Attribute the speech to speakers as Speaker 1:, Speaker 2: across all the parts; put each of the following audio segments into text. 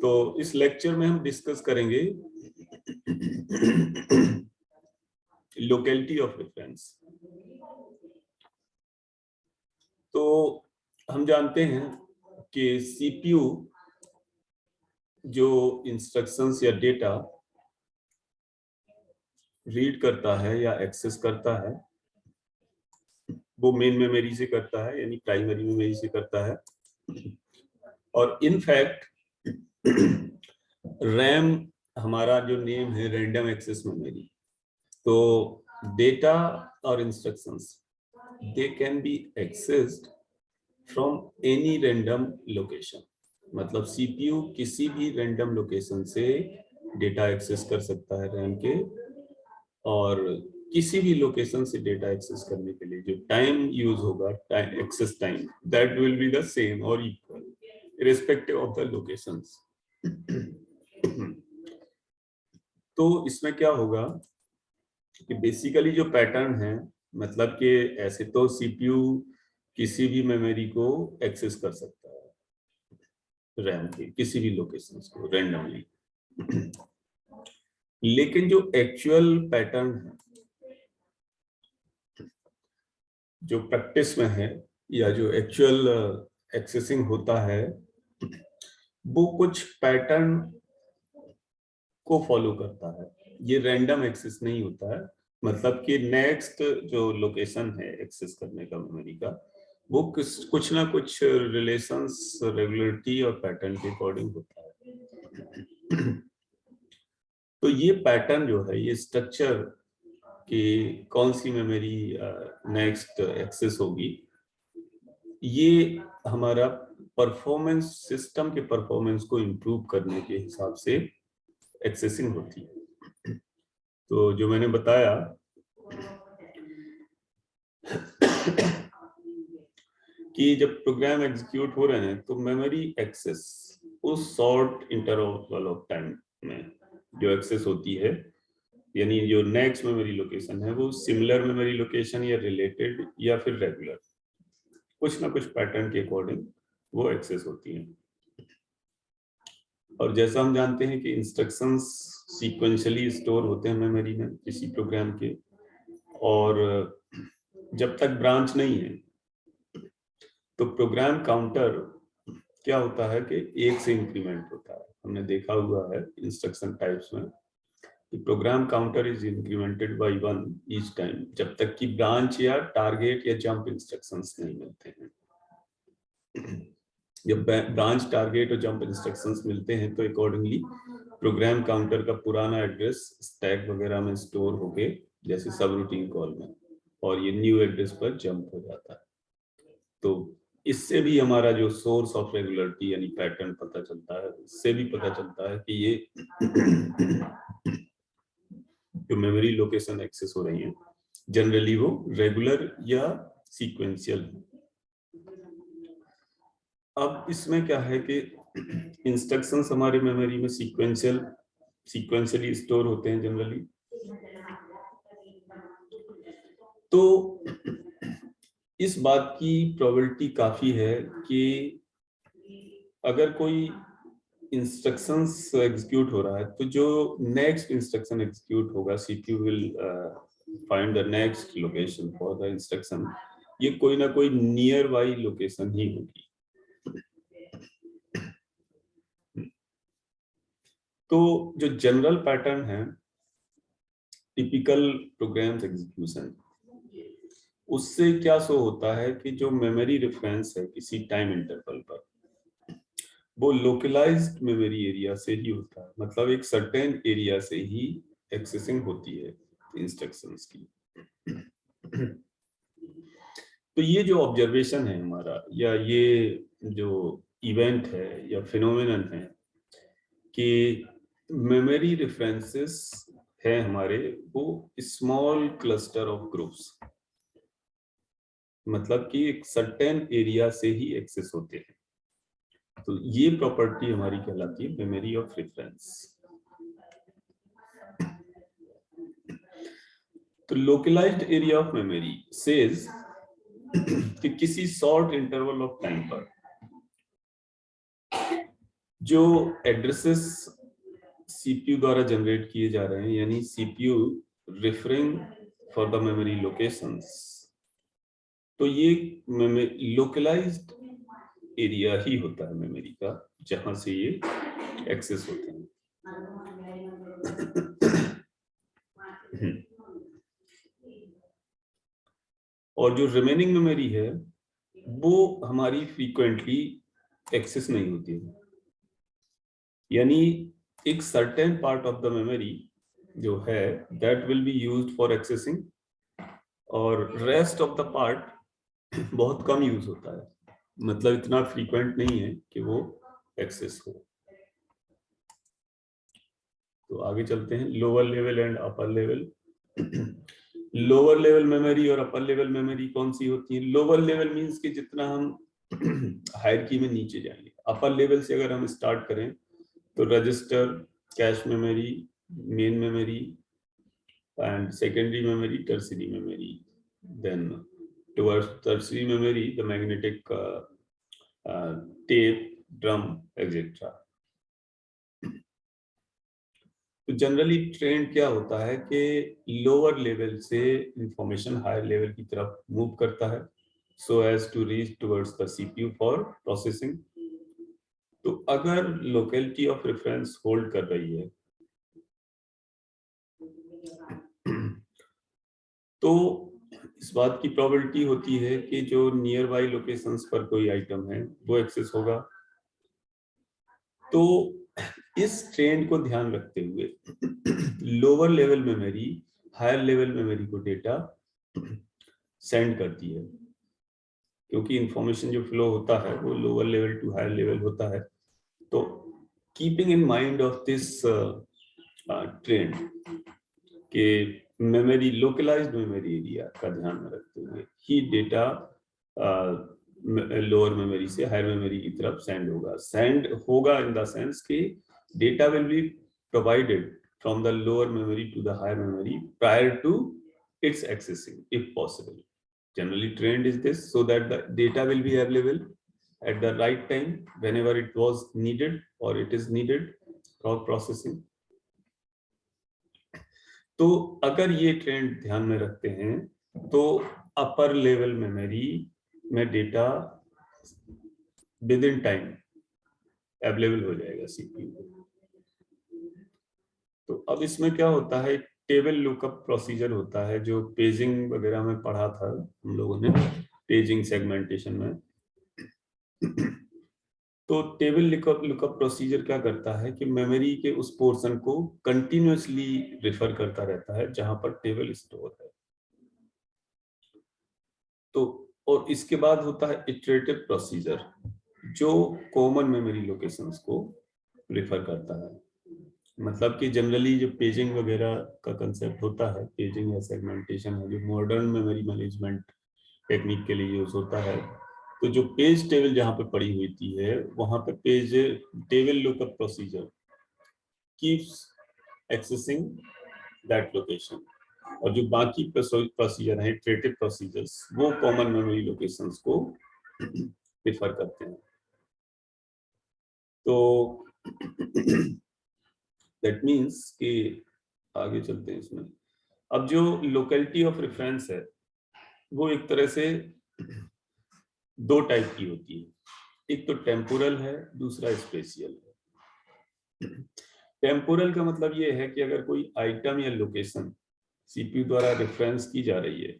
Speaker 1: तो इस लेक्चर में हम डिस्कस करेंगे लोकेलिटी ऑफ रेफरेंस। तो हम जानते हैं कि सीपीयू जो इंस्ट्रक्शंस या डेटा रीड करता है या एक्सेस करता है वो मेन मेमोरी से करता है, यानी प्राइमरी मेमोरी से करता है। और इनफैक्ट रैम हमारा जो नेम है रैंडम एक्सेस मेमोरी। तो डेटा और instructions they can be accessed from any random location. मतलब सीपीयू किसी भी रैंडम लोकेशन से डेटा एक्सेस कर सकता है रैम के, और किसी भी लोकेशन से डेटा एक्सेस करने के लिए जो टाइम यूज होगा, time access time, that will be the same और equal irrespective of the locations। तो इसमें क्या होगा कि बेसिकली जो पैटर्न है, मतलब कि ऐसे तो सीपीयू किसी भी मेमोरी को एक्सेस कर सकता है रैम के किसी भी लोकेशंस को रैंडमली, लेकिन जो एक्चुअल पैटर्न है जो प्रैक्टिस में है या जो एक्चुअल एक्सेसिंग होता है वो कुछ पैटर्न को फॉलो करता है। ये रैंडम एक्सेस नहीं होता है, मतलब कि नेक्स्ट जो लोकेशन है एक्सेस करने का मेमोरी का वो कुछ ना कुछ रिलेशंस, रेगुलरिटी और पैटर्न के अकॉर्डिंग होता है। तो ये पैटर्न जो है, ये स्ट्रक्चर कि कौन सी मेमोरी नेक्स्ट एक्सेस होगी, ये हमारा परफॉर्मेंस, सिस्टम के परफॉर्मेंस को इम्प्रूव करने के हिसाब से एक्सेसिंग होती है। तो जो मैंने बताया कि जब प्रोग्राम एग्जीक्यूट हो रहे हैं तो मेमोरी एक्सेस उस शॉर्ट इंटरवल ऑफ टाइम में जो एक्सेस होती है, यानी जो नेक्स्ट मेमोरी लोकेशन है वो सिमिलर मेमोरी लोकेशन या रिलेटेड या फिर रेगुलर, कुछ ना कुछ पैटर्न के अकॉर्डिंग वो एक्सेस होती है। और जैसा हम जानते हैं कि इंस्ट्रक्शंस सीक्वेंशियली स्टोर होते हैं मेमोरी में किसी प्रोग्राम के, और जब तक ब्रांच नहीं है तो प्रोग्राम काउंटर क्या होता है कि एक से इंक्रीमेंट होता है। हमने देखा हुआ है इंस्ट्रक्शन टाइप्स में कि program counter is incremented by 1 each time, जब तक कि ब्रांच या टारगेट या जंप इंस्ट्रक्शंस नहीं मिलते हैं। जब ब्रांच, टारगेट और जंप इंस्ट्रक्शंस मिलते हैं तो अकॉर्डिंगली प्रोग्राम काउंटर का पुराना एड्रेस स्टैक वगैरह में स्टोर होके, जैसे सब रूटीन कॉल में, और ये न्यू एड्रेस पर जंप हो जाता है। तो इससे भी हमारा जो सोर्स ऑफ रेगुलरिटी यानी पैटर्न पता चलता है। इससे भी पता चलता है कि ये जो मेमोरी लोकेशन एक्सेस हो रही है जनरली वो रेगुलर या सीक्वेंशियल है। अब इसमें क्या है कि इंस्ट्रक्शंस हमारे मेमोरी में सीक्वेंशियली स्टोर होते हैं जनरली। तो इस बात की प्रोबेबिलिटी काफी है कि अगर कोई इंस्ट्रक्शंस एग्जीक्यूट हो रहा है तो जो नेक्स्ट इंस्ट्रक्शन एग्जीक्यूट होगा, CPU will find the next location for the instruction, ये कोई ना कोई नियर बाई लोकेशन ही होगी। तो जो जनरल पैटर्न है टिपिकल प्रोग्राम्स एग्जीक्यूशन, उससे क्या शो होता है कि जो मेमोरी रेफरेंस है किसी टाइम इंटरवल पर वो लोकलाइज्ड मेमोरी एरिया से ही होता है। मतलब एक सर्टेन एरिया से ही एक्सेसिंग होती है इंस्ट्रक्शंस की। तो ये जो ऑब्जर्वेशन है हमारा, या ये जो इवेंट है या फिनोमेनन है कि मेमोरी रेफरेंसेस है हमारे, वो स्मॉल क्लस्टर ऑफ ग्रुप्स, मतलब कि एक सर्टेन एरिया से ही एक्सेस होते हैं। तो ये प्रॉपर्टी हमारी कहलाती है मेमोरी ऑफ रेफरेंस। तो localized area of memory says कि किसी शॉर्ट इंटरवल ऑफ टाइम पर जो एड्रेसेस सीपीयू द्वारा जनरेट किए जा रहे हैं, यानी CPU referring for the memory locations, तो ये लोकलाइज्ड एरिया ही होता है मेमोरी का जहां से ये एक्सेस होते हैं। और जो रिमेनिंग मेमोरी है वो हमारी फ्रीक्वेंटली एक्सेस नहीं होती है, यानी एक certain part of the memory जो है that will be used for accessing, और रेस्ट ऑफ द पार्ट बहुत कम यूज होता है, मतलब इतना फ्रीक्वेंट नहीं है कि वो एक्सेस हो। तो आगे चलते हैं, lower level and upper level. Lower level memory और अपर लेवल मेमोरी कौन सी होती है? लोअर लेवल मींस कि जितना हम हायरार्की में नीचे जाएंगे। अपर लेवल से अगर हम स्टार्ट करें तो register, cache memory, main memory and secondary memory, tertiary memory, then towards tertiary memory the magnetic tape, drum, etc. तो जनरली ट्रेंड क्या होता है कि लोअर लेवल से इंफॉर्मेशन हायर लेवल की तरफ मूव करता है, so as to reach towards the CPU for processing. तो अगर लोकेलिटी ऑफ रेफरेंस होल्ड कर रही है तो इस बात की प्रोबेबिलिटी होती है कि जो नियर बाई लोकेशंस पर कोई आइटम है वो एक्सेस होगा। तो इस ट्रेंड को ध्यान रखते हुए lower level memory higher level memory को डेटा सेंड करती है, क्योंकि इंफॉर्मेशन जो फ्लो होता है वो lower level to higher level होता है। तो keeping in mind of this trend के मेमोरी, लोकलाइज्ड मेमोरी एरिया का ध्यान में रखते हुए ही डेटा लोअर मेमोरी से हायर मेमोरी की तरफ सेंड होगा इन द सेंस कि data will be provided from the lower memory to the higher memory prior to its accessing if possible. Generally trend is this, so that the data will be available at the right time whenever it was needed or it is needed for processing. तो अगर ये trend ध्यान में रखते हैं तो upper level memory में data with in time available हो जाएगा सीपीयू को। तो अब इसमें क्या होता है, टेबल लुकअप प्रोसीजर होता है जो पेजिंग वगैरह में पढ़ा था हम लोगों ने, पेजिंग सेगमेंटेशन में। तो टेबल लुकअप प्रोसीजर क्या करता है कि मेमोरी के उस पोर्शन को कंटिन्यूअसली रेफर करता रहता है जहां पर टेबल स्टोर है। तो और इसके बाद होता है इटरेटिव प्रोसीजर जो कॉमन मेमोरी लोकेशंस को रेफर करता है। मतलब कि जनरली जो पेजिंग वगैरह का कंसेप्ट होता है, पेजिंग या सेगमेंटेशन है जो मॉडर्न मेमोरी मैनेजमेंट टेक्निक के लिए यूज होता है। तो जो पेज टेबल जहां पे पड़ी हुई है वहां पे page table lookup procedure keeps accessing that location, और जो बाकी प्रोसीजर है इटरेटिव प्रोसीजर्स वो कॉमन मेमोरी लोकेशंस को रेफर करते हैं। तो दैट मीन्स कि आगे चलते हैं इसमें। अब जो लोकेलिटी ऑफ रेफरेंस है वो एक तरह से दो टाइप की होती है, एक तो टेम्पोरल है, दूसरा स्पेशियल है। टेम्पोरल का मतलब ये है कि अगर कोई आइटम या लोकेशन सीपीयू द्वारा रेफरेंस की जा रही है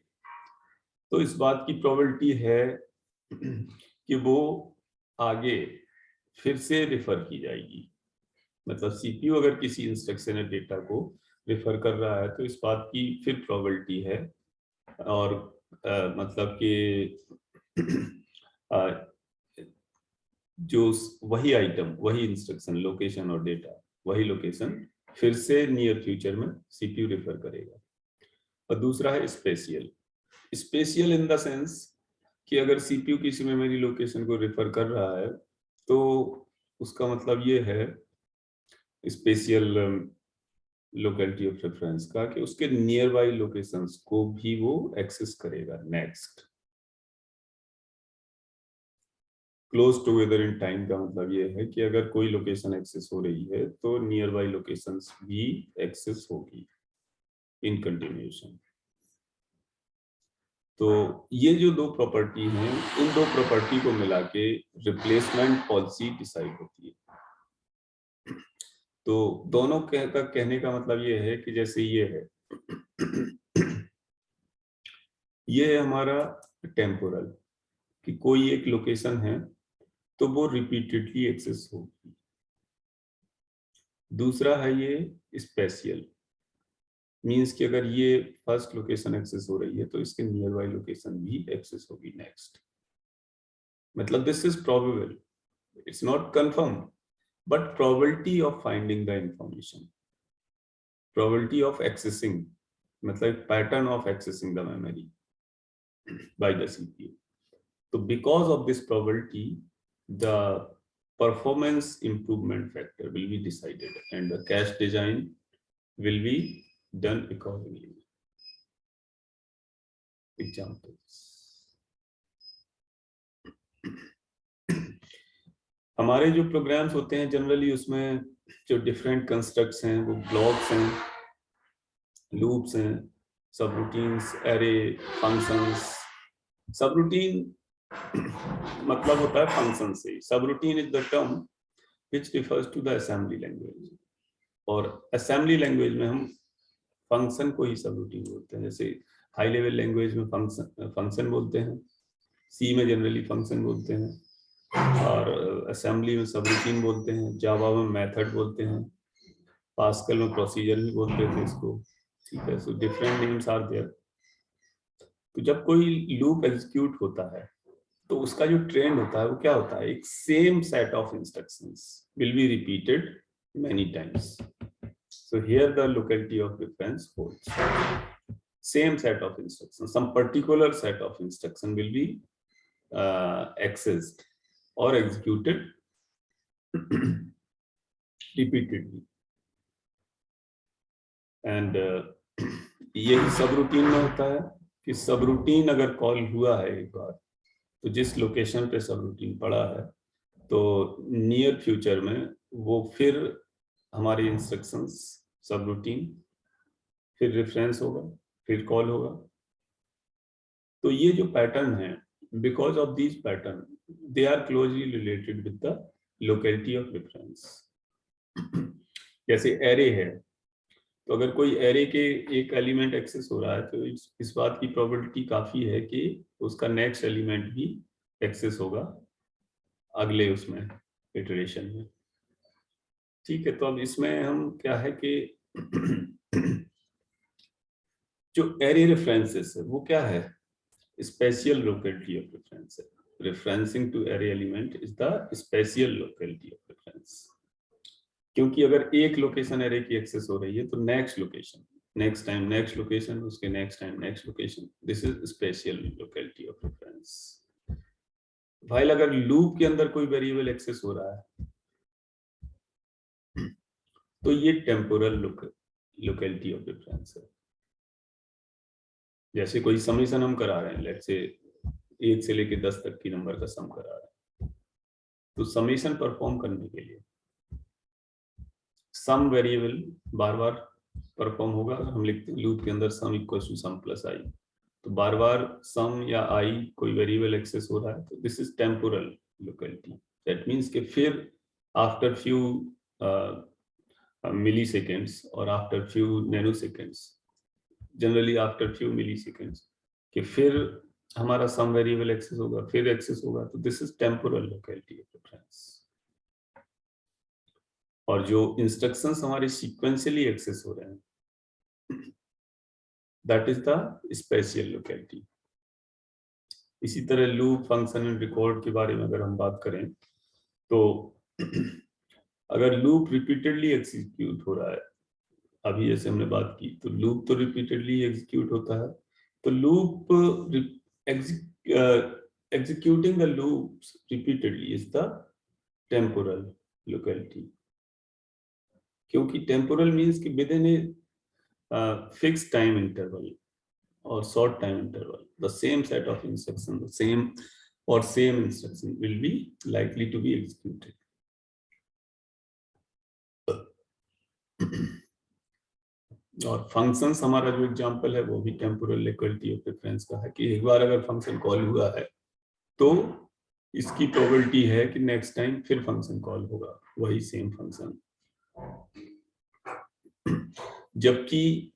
Speaker 1: तो इस बात की प्रोबेबिलिटी है कि वो आगे फिर से रेफर की जाएगी। मतलब सीपीयू अगर किसी इंस्ट्रक्शन या डेटा को रेफर कर रहा है तो इस बात की फिर प्रोबेबिलिटी है, और मतलब कि जो वही आइटम, वही इंस्ट्रक्शन, लोकेशन और डेटा, वही लोकेशन फिर से नियर फ्यूचर में सीपीयू रेफर करेगा। और दूसरा है spatial. Spatial in the sense कि अगर सीपीयू किसी मेमोरी लोकेशन को रेफर कर रहा है तो उसका मतलब ये है स्पेशियल लोकेलिटी ऑफ रेफरेंस का कि उसके नियर बाई लोकेशंस को भी वो एक्सेस करेगा next. Close together in time का मतलब ये है कि अगर कोई लोकेशन एक्सेस हो रही है तो नियर बाई लोकेशंस भी एक्सेस होगी इन कंटिन्यूएशन। तो ये जो दो प्रॉपर्टी हैं, इन दो प्रॉपर्टी को मिला के रिप्लेसमेंट पॉलिसी डिसाइड होती है। तो दोनों का कहने का मतलब ये है कि जैसे ये है ये है हमारा टेम्पोरल, कि कोई एक लोकेशन है तो वो रिपीटेडली एक्सेस होगी। दूसरा है ये स्पेशियल, मींस कि अगर ये फर्स्ट लोकेशन एक्सेस हो रही है तो इसके नियर बाई लोकेशन भी एक्सेस होगी नेक्स्ट। मतलब this is probable, it's not confirm, but probability of finding the information, probability of accessing, मतलब pattern of accessing the memory by the CPU. So because of this probability, the performance improvement factor will be decided and the cache design will be done accordingly. Examples. हमारे जो programmes होते हैं generally उसमें जो different constructs हैं वो blocks हैं, loops हैं, सब रूटीन्स, एरे, फंक्शंस। सब रूटीन मतलब होता है फंक्शन से। सब routine is the term which refers to the assembly language, और assembly language में हम फंक्शन को ही सब रूटीन बोलते हैं। जैसे हाई लेवल लैंग्वेज में फंक्शन बोलते हैं, सी में जनरली फंक्शन बोलते हैं, और असेंबली में सब रूटीन बोलते हैं, जावा में मेथड बोलते हैं, पास्कल में प्रोसीजर भी बोलते थे इसको। ठीक है, so different names are there. तो जब कोई लूप एग्जीक्यूट होता है तो उसका जो ट्रेंड होता है वो क्या होता है, एक same set of instructions will be repeated many times. So here the locality of reference holds. Same set of instructions, some particular set of instruction will be accessed or executed repeatedly. And यही सब routine में होता है कि सब routine अगर call हुआ है एक बार, तो जिस लोकेशन पे सब रूटीन पड़ा है तो नियर फ्यूचर में वो फिर हमारी इंस्ट्रक्शंस सब रूटीन फिर रेफरेंस होगा, फिर कॉल होगा। तो ये जो पैटर्न है, because of this pattern they are closely related with the locality of reference. जैसे एरे है, तो अगर कोई एरे के एक एलिमेंट एक्सेस हो रहा है तो इस बात की प्रोबेबिलिटी काफी है कि उसका नेक्स्ट एलिमेंट भी एक्सेस होगा अगले उसमें इटरेशन में। ठीक है, तो अब इसमें हम क्या है कि जो एरे रेफरेंसेस है वो क्या है, स्पेशियल लोकेलिटी ऑफ रेफरेंस है। Referencing to array element is the spatial locality of reference, क्योंकि अगर एक लोकेशन एरे की एक्सेस हो रही है तो next location, next time next location, उसके next time next location, this is spatial locality of reference. भाई अगर लूप के अंदर कोई वेरिएबल एक्सेस हो रहा है तो ये टेम्पोरल लोकेलिटी ऑफ रेफरेंस है। जैसे कोई समेशन हम करा रहे हैं, लेट्स से 1 से लेके 10 तक की नंबर का सम करा रहे हैं, तो समेशन परफॉर्म करने के लिए सम वेरिएबल बार बार परफॉर्म होगा। हम लिखते हैं लूप के अंदर sum equals to sum plus I, तो बार बार सम या आई कोई वेरिएबल एक्सेस हो रहा है, तो this is temporal locality. That means कि फिर आफ्टर फ्यू मिली सेकेंड्स और after few nanoseconds, generally after few milliseconds, कि फिर हमारा सम वेरिएबल एक्सेस होगा, फिर एक्सेस होगा, तो this is temporal locality of reference. और जो इंस्ट्रक्शंस हमारे सीक्वेंशियली एक्सेस हो रहे हैं, that is the spatial locality. इसी तरह लूप, फंक्शन एंड रिकॉर्ड के बारे में अगर हम बात करें तो अगर लूप रिपीटेडली एग्जीक्यूट हो रहा है, अभी जैसे हमने बात की, तो लूप तो रिपीटेडली एग्जीक्यूट होता है, तो loop executing the loops repeatedly is the temporal locality, क्योंकि temporal means कि within a fixed time interval or short time interval, the same set of instructions, the same or same instruction will be likely to be executed. और functions हमारा जो example है वो भी temporal equality of difference का है कि एक बार अगर फंक्शन कॉल हुआ है तो इसकी प्रोबेबिलिटी है कि नेक्स्ट टाइम फिर फंक्शन कॉल होगा, वही सेम फंक्शन। जबकि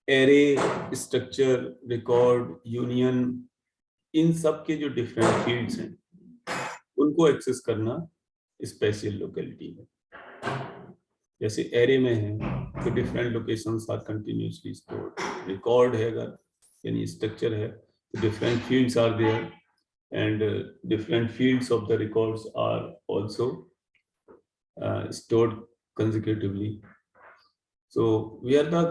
Speaker 1: एरे, स्ट्रक्चर, रिकॉर्ड, यूनियन, इन सब के जो डिफरेंट फील्ड्स हैं उनको एक्सेस करना स्पेशल लोकेलिटी है। जैसे एरे में है तो different locations are continuously stored, record है अगर यानी स्ट्रक्चर है तो different fields are there and different fields of the records are also stored consecutively. So we are the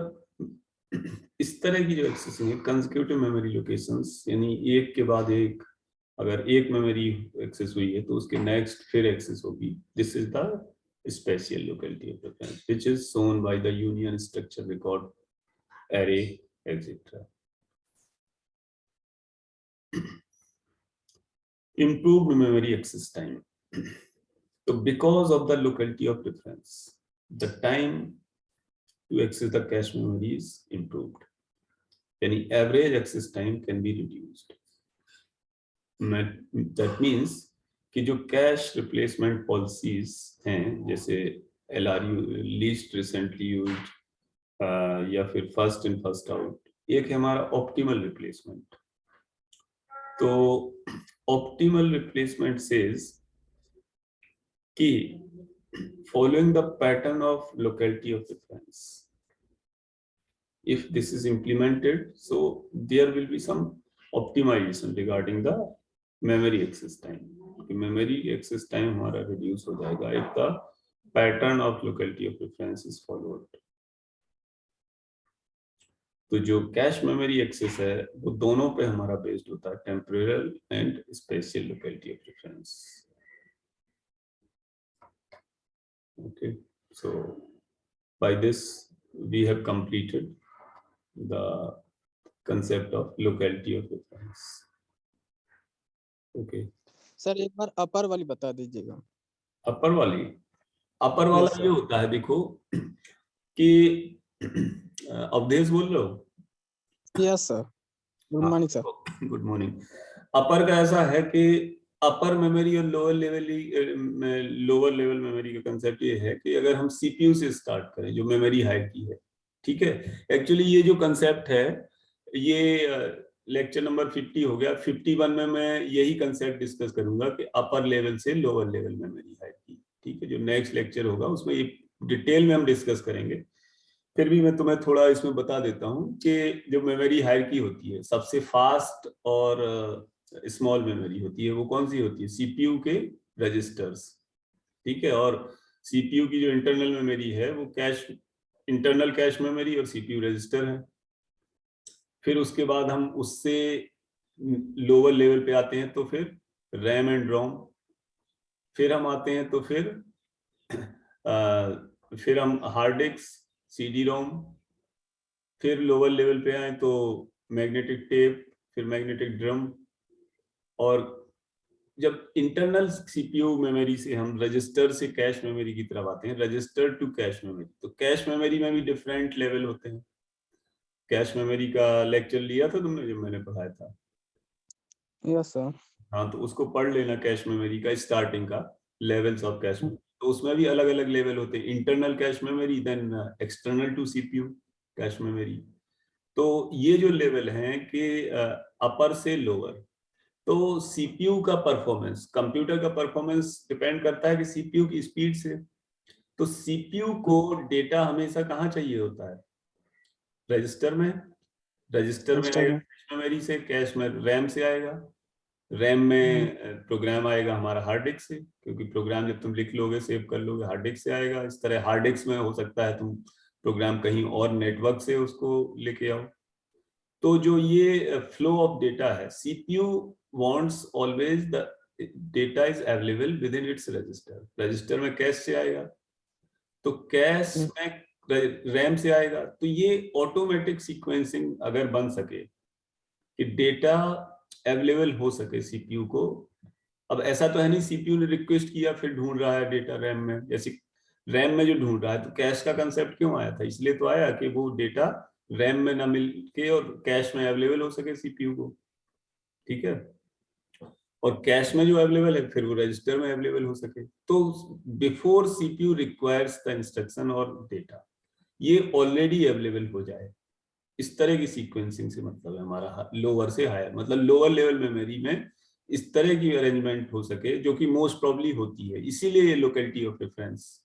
Speaker 1: इस तरह की जो एक्सेसिंग है कंसेक्यूटिव मेमोरी लोकेशंस, यानी एक के बाद एक, अगर एक मेमोरी एक्सेस हुई है तो उसके नेक्स्ट फिर एक्सेस होगी। This is the special locality of reference which is shown by the union, structure, record, array etcetera. Improved memory access time. So because of the locality of difference, the time to access the cache memory is improved. Any average access time can be reduced. That means कि जो cache replacement policies हैं जैसे LRU, least recently used, या फिर first in first out, एक है हमारा optimal replacement। तो optimal replacement says कि following the pattern of locality of difference, if this is implemented, so there will be some optimization regarding the memory access time. Memory access time हमारा reduce हो जाएगा if the pattern of locality of difference is followed. तो जो cache memory access है वो दोनों पे हमारा बेस्ड होता है, temporal and spatial locality of difference. Okay, so by this we have completed the concept of locality of difference. Okay.
Speaker 2: Sir एक बार अपर वाली बता दीजिएगा।
Speaker 1: अपर वाली, अपर वाला ये होता है देखो कि अवधेश बोल रहे हो?
Speaker 2: Yes sir, good morning sir.
Speaker 1: Good morning. Upper का ऐसा है कि अपर मेमोरी और लोअर लेवल मेमोरी का कंसेप्ट ये है कि अगर हम सीपीयू से स्टार्ट करें जो मेमोरी हायरार्की है, ठीक है। एक्चुअली ये जो कंसेप्ट है ये लेक्चर नंबर 50 हो गया। 51 में मैं यही कंसेप्ट डिस्कस करूंगा कि अपर लेवल से लोअर लेवल मेमोरी हायरार्की, ठीक है। जो नेक्स्ट लेक्चर होगा उसमें ये डिटेल में हम डिस्कस करेंगे। फिर भी मैं तुम्हें थोड़ा इसमें बता देता हूं कि जो मेमोरी हायरार्की होती है सबसे फास्ट और स्मॉल मेमोरी होती है, वो कौन सी होती है? सीपीयू के रजिस्टर्स, ठीक है। और सीपीयू की जो इंटरनल मेमोरी है वो कैश, इंटरनल कैश मेमोरी और सीपीयू रजिस्टर है। फिर उसके बाद हम उससे लोअर लेवल पे आते हैं तो फिर रैम एंड रोम, फिर हम आते हैं तो फिर हम हार्ड डिस्क, सीडी रोम, फिर लोअर लेवल पे आए तो मैग्नेटिक टेप, फिर मैग्नेटिक ड्रम। और जब इंटरनल सीपीयू मेमोरी से हम रजिस्टर से कैश मेमोरी की तरफ आते हैं, रजिस्टर टू कैश मेमोरी, तो कैश मेमोरी में भी डिफरेंट लेवल होते हैं। कैश मेमोरी का लेक्चर लिया था तुमने जब मैंने पढ़ाया था?
Speaker 2: Yes sir.
Speaker 1: हाँ, तो उसको पढ़ लेना, कैश मेमोरी का स्टार्टिंग का लेवल्स ऑफ कैश मेमोरी। तो उसमें भी अलग अलग लेवल होते हैं, internal cache memory, then external to CPU cache memory. तो ये जो लेवल हैं कि अपर से लोअर, तो सीपीयू का परफॉर्मेंस, कंप्यूटर का परफॉर्मेंस डिपेंड करता है कि सीपीयू की स्पीड से। तो सीपीयू को डेटा हमेशा कहाँ चाहिए होता है? रजिस्टर में। रजिस्टर में आएगा कैश मेमोरी से, कैश में रैम से आएगा, रैम में प्रोग्राम आएगा हमारा हार्ड डिस्क से, क्योंकि प्रोग्राम जब तुम लिख लोगे, सेव कर लोगे, हार्ड डिस्क से आएगा। इस तरह हार्ड डिस्क में हो सकता है तुम प्रोग्राम कहीं और नेटवर्क से उसको लेके आओ। तो जो ये फ्लो ऑफ डेटा है, CPU wants always the data is available with in its register. Register में कैश से आएगा तो कैश में रैम से आएगा। तो ये ऑटोमेटिक सीक्वेंसिंग अगर बन सके कि डेटा अवेलेबल हो सके सीपीयू को। अब ऐसा तो है नहीं सीपीयू ने रिक्वेस्ट किया फिर ढूंढ रहा है डेटा रैम में, जैसे रैम में जो ढूंढ रहा है, तो कैश का कंसेप्ट क्यों आया था? इसलिए तो आया कि वो डेटा रैम में ना मिल के और कैश में अवेलेबल हो सके सीपीयू को, ठीक है। और कैश में जो अवेलेबल है फिर वो रजिस्टर में अवेलेबल हो सके। तो before CPU requires the instruction और डेटा, ये ऑलरेडी अवेलेबल हो जाए, इस तरह की सीक्वेंसिंग से मतलब है हमारा लोअर से हायर, मतलब लोअर लेवल मेमोरी में इस तरह की अरेंजमेंट हो सके, जो कि मोस्ट प्रॉब्ली होती है। इसीलिए ये लोकेलिटी ऑफ रेफरेंस,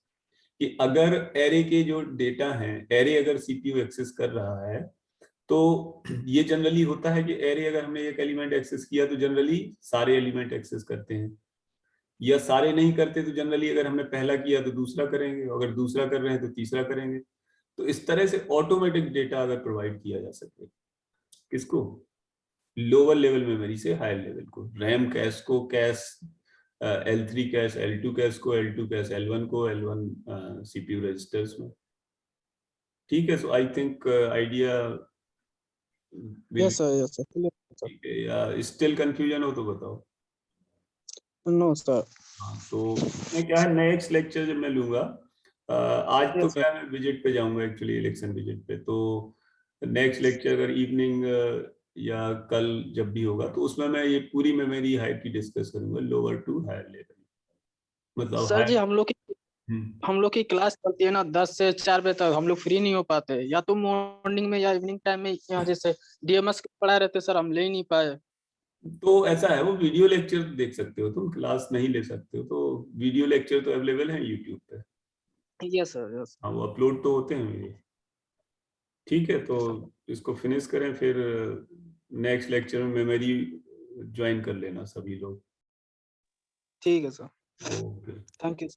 Speaker 1: कि अगर एरे के जो डेटा हैं, एरे अगर सीपीयू एक्सेस कर रहा है, तो ये जनरली होता है कि एरे अगर हमने एक एलिमेंट एक्सेस किया तो जनरली सारे एलिमेंट एक्सेस करते हैं, या सारे नहीं करते तो जनरली अगर हमने पहला किया तो दूसरा करेंगे, अगर दूसरा कर रहे हैं तो तीसरा करेंगे। तो इस तरह से ऑटोमेटिक डेटा अगर प्रोवाइड किया जा सके, किसको? लोअर लेवल मेमोरी से हायर लेवल को, रैम कैश को cash L3 cash, L2 cash को L2 कैश, L1 को L1 सीपीयू रजिस्टर्स में। ठीक है, so I think idea
Speaker 2: yes sir, yes sir, clear sir.
Speaker 1: ठीक है, या स्टिल कंफ्यूजन हो तो बताओ।
Speaker 2: No sir.
Speaker 1: हाँ, तो मैं क्या है, नेक्स्ट लेक्चर जब मैं लूंगा, आज तो
Speaker 2: यस सर।
Speaker 1: क्या मैं विजिट पे जाऊंगा एक्चुअली, इलेक्शन विजिट पे, तो नेक्स्ट लेक्चर अगर इवनिंग या कल जब भी होगा तो उसमें मैं ये पूरी मेमोरी हाइट की डिस्कस करूंगा, लोअर टू हायर लेवल, मतलब
Speaker 2: सर जी,
Speaker 1: हायर।
Speaker 2: हम लोग की क्लास चलती है ना 10 से 4 बजे तक, हम लोग फ्री नहीं हो पाते, या तो मॉर्निंग में या इवनिंग टाइम में, यहाँ जैसे डीएमएस पढ़ा रहते सर, हम ले ही नहीं पाए।
Speaker 1: तो ऐसा है, वो वीडियो लेक्चर देख सकते हो तुम, क्लास नहीं ले सकते हो, तो वीडियो लेक्चर तो अवेलेबल है यूट्यूब पे।
Speaker 2: Yes sir, yes.
Speaker 1: हाँ, वो अपलोड तो होते हैं वीडियो। ठीक है, तो
Speaker 2: यस सर।
Speaker 1: इसको फिनिश करें, फिर नेक्स्ट लेक्चर में मेमोरी ज्वाइन कर लेना सभी लोग।
Speaker 2: ठीक है सर।
Speaker 1: ओके।
Speaker 2: Thank you.